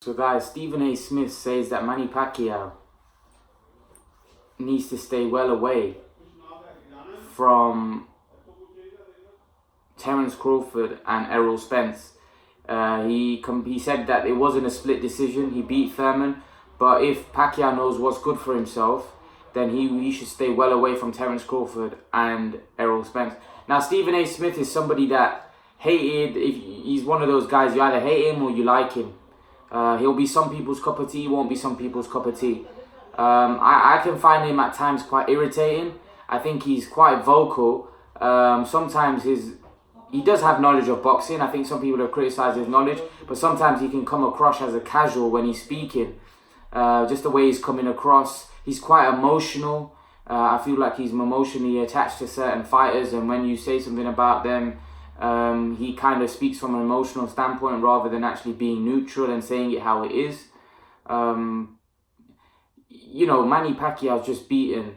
So guys, Stephen A. Smith says that Manny Pacquiao needs to stay well away from Terence Crawford and Errol Spence. He said that it wasn't a split decision. He beat Thurman, but if Pacquiao knows what's good for himself, then he should stay well away from Terence Crawford and Errol Spence. Now, Stephen A. Smith is somebody that he's one of those guys, you either hate him or you like him. He'll be some people's cup of tea, he won't be some people's cup of tea. I can find him at times quite irritating. I think he's quite vocal. Sometimes he does have knowledge of boxing. I think some people have criticised his knowledge, but sometimes he can come across as a casual when he's speaking. Just the way he's coming across. He's quite emotional. I feel like he's emotionally attached to certain fighters, and when you say something about them, he kind of speaks from an emotional standpoint rather than actually being neutral and saying it how it is. Manny Pacquiao's just beaten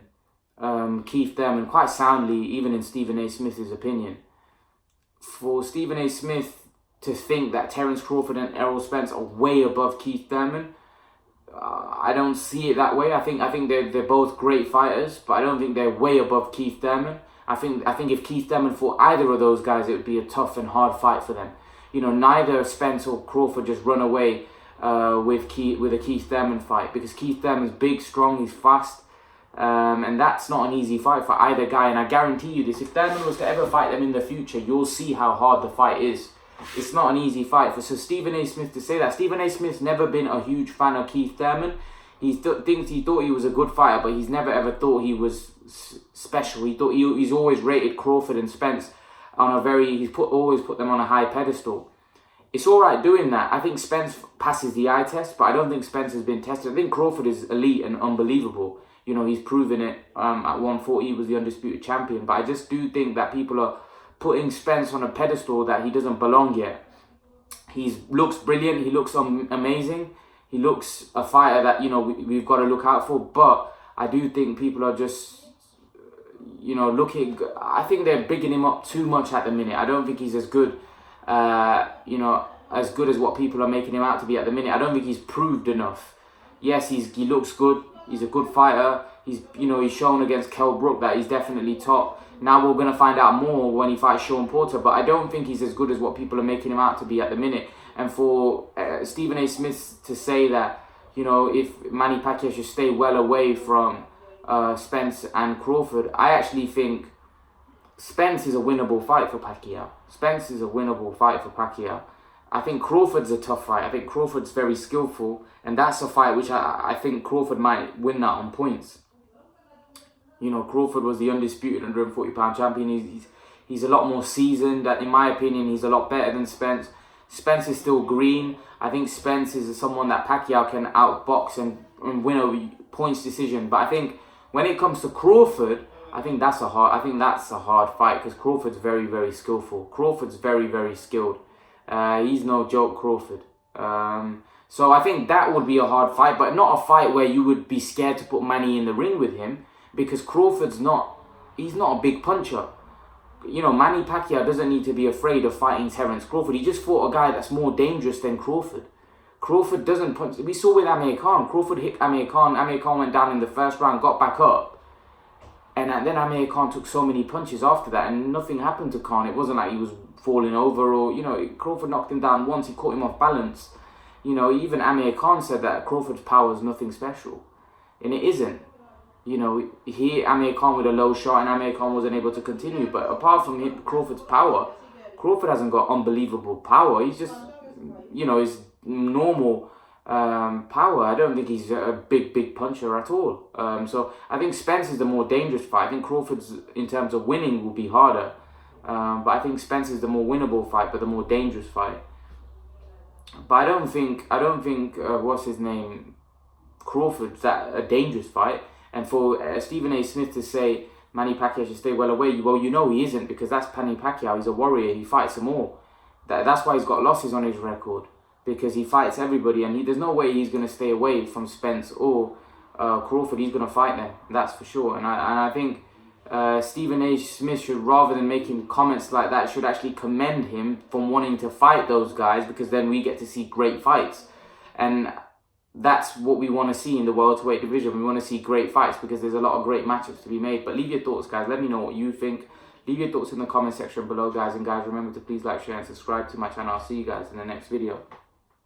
Keith Thurman quite soundly, even in Stephen A. Smith's opinion. For Stephen A. Smith to think that Terence Crawford and Errol Spence are way above Keith Thurman, I don't see it that way. I think they're both great fighters, but I don't think they're way above Keith Thurman. I think if Keith Thurman fought either of those guys, it would be a tough and hard fight for them. Neither Spence or Crawford just run away with a Keith Thurman fight, because Keith Thurman's big, strong, he's fast, and that's not an easy fight for either guy. And I guarantee you this: if Thurman was to ever fight them in the future, you'll see how hard the fight is. It's not an easy fight for Stephen A. Smith to say that. Stephen A. Smith's never been a huge fan of Keith Thurman. He thought he was a good fighter, but he's never ever thought he was special. He's always rated Crawford and Spence on always put them on a high pedestal. It's all right doing that. I think Spence passes the eye test, but I don't think Spence has been tested. I think Crawford is elite and unbelievable. He's proven it. At 140, he was the undisputed champion. But I just do think that people are putting Spence on a pedestal that he doesn't belong yet. He looks brilliant. He looks amazing. He looks a fighter that we've got to look out for. But I do think people are just looking. I think they're bigging him up too much at the minute. I don't think he's as good. As good as what people are making him out to be at the minute. I don't think he's proved enough. Yes, he looks good. He's a good fighter. He's shown against Kell Brook that he's definitely top. Now we're going to find out more when he fights Sean Porter, but I don't think he's as good as what people are making him out to be at the minute. And for Stephen A. Smith to say that, if Manny Pacquiao should stay well away from Spence and Crawford, I actually think Spence is a winnable fight for Pacquiao. I think Crawford's a tough fight. I think Crawford's very skillful, and that's a fight which I think Crawford might win that on points. Crawford was the undisputed 140-pound champion. He's a lot more seasoned. In my opinion, he's a lot better than Spence. Spence is still green. I think Spence is someone that Pacquiao can outbox and win a points decision. But I think when it comes to Crawford, I think that's a hard fight, because Crawford's very, very skillful. Crawford's very, very skilled. He's no joke, Crawford. So I think that would be a hard fight, but not a fight where you would be scared to put Manny in the ring with him, because Crawford's not a big puncher. Manny Pacquiao doesn't need to be afraid of fighting Terence Crawford. He just fought a guy that's more dangerous than Crawford. Crawford doesn't punch. We saw with Amir Khan. Crawford hit Amir Khan. Amir Khan went down in the first round, got back up. And then Amir Khan took so many punches after that, and nothing happened to Khan. It wasn't like he was falling over or, Crawford knocked him down once, he caught him off balance. Even Amir Khan said that Crawford's power is nothing special. And it isn't. He hit Amir Khan with a low shot and Amir Khan wasn't able to continue. But apart from Crawford's power, Crawford hasn't got unbelievable power. He's just, his normal power. I don't think he's a big puncher at all. So I think Spence is the more dangerous fight. I think Crawford's, in terms of winning, will be harder. But I think Spence is the more winnable fight, but the more dangerous fight. But I don't think what's his name, Crawford's that a dangerous fight. And for Stephen A. Smith to say Manny Pacquiao should stay well away, well, he isn't, because that's Manny Pacquiao. He's a warrior. He fights them all. That's why he's got losses on his record, because he fights everybody, and there's no way he's going to stay away from Spence or Crawford. He's going to fight them, that's for sure. And I think Stephen A. Smith should, rather than making comments like that, should actually commend him for wanting to fight those guys, because then we get to see great fights. And that's what we want to see in the welterweight division. We want to see great fights because there's a lot of great matchups to be made. But leave your thoughts, guys. Let me know what you think. Leave your thoughts in the comment section below, guys. And guys, remember to please like, share, and subscribe to my channel. I'll see you guys in the next video.